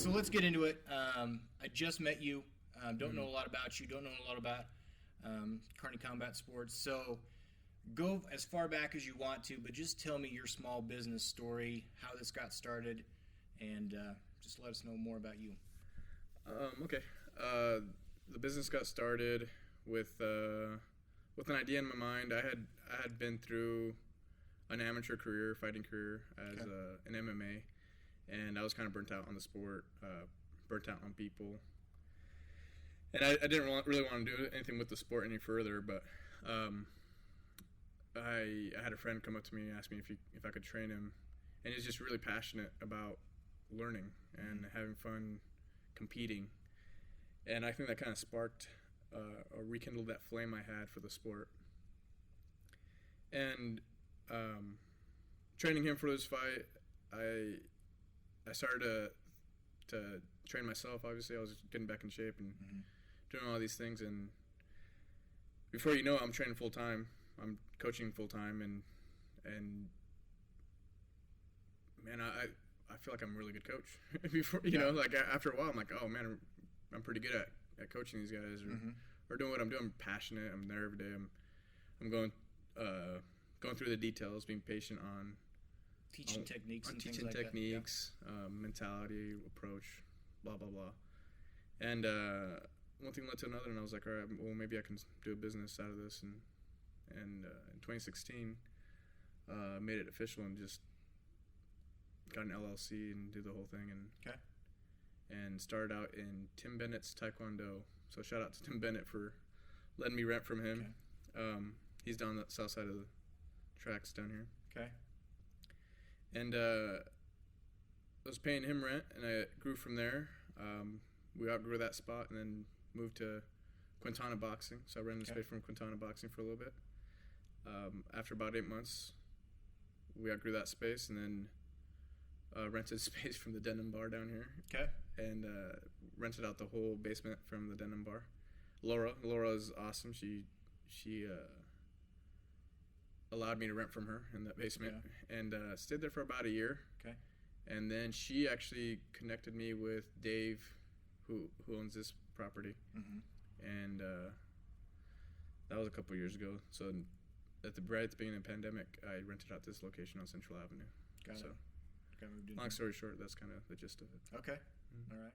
So let's get into it. I just met you. Don't know a lot about you. Don't know a lot about Kearney Combat Sports. So go as far back as you want to, but just tell me your small business story, how this got started, and just let us know more about you. Okay. The business got started with an idea in my mind. I had been through an amateur career, fighting career as an MMA, and I was kind of burnt out on the sport, burnt out on people, and I didn't really want to do anything with the sport any further. But I had a friend come up to me and ask me if I could train him, and he's just really passionate about learning and having fun competing, and I think that kind of sparked or rekindled that flame I had for the sport. And training him for this fight, I started to train myself. Obviously, I was getting back in shape and doing all these things, and before you know it, I'm training full time. I'm coaching full time, and man, I feel like I'm a really good coach. Before you know, like after a while, I'm like, oh man, I'm pretty good at coaching these guys or doing what I'm doing. I'm passionate. I'm there every day. I'm going through the details, being patient on Teaching techniques and teaching things like techniques, mentality, approach, blah blah blah. And one thing led to another, and I was like, all right, well maybe I can do a business out of this. And in 2016, made it official and just got an LLC and did the whole thing, and started out in Tim Bennett's Taekwondo. So shout out to Tim Bennett for letting me rent from him. He's down the south side of the tracks down here. Okay. And I was paying him rent, and I grew from there. We outgrew that spot and then moved to Quintana Boxing. So I rented the space from Quintana Boxing for a little bit. After about 8 months, we outgrew that space and then rented space from the Denim Bar down here. Okay. And rented out the whole basement from the Denim Bar. Laura is awesome. She allowed me to rent from her in that basement, and stayed there for about a year. Okay. And then she actually connected me with Dave, who owns this property, and that was a couple years ago. So at the beginning of the pandemic, I rented out this location on Central Avenue. Got it. Long story short, that's kind of the gist of it. Okay. All right.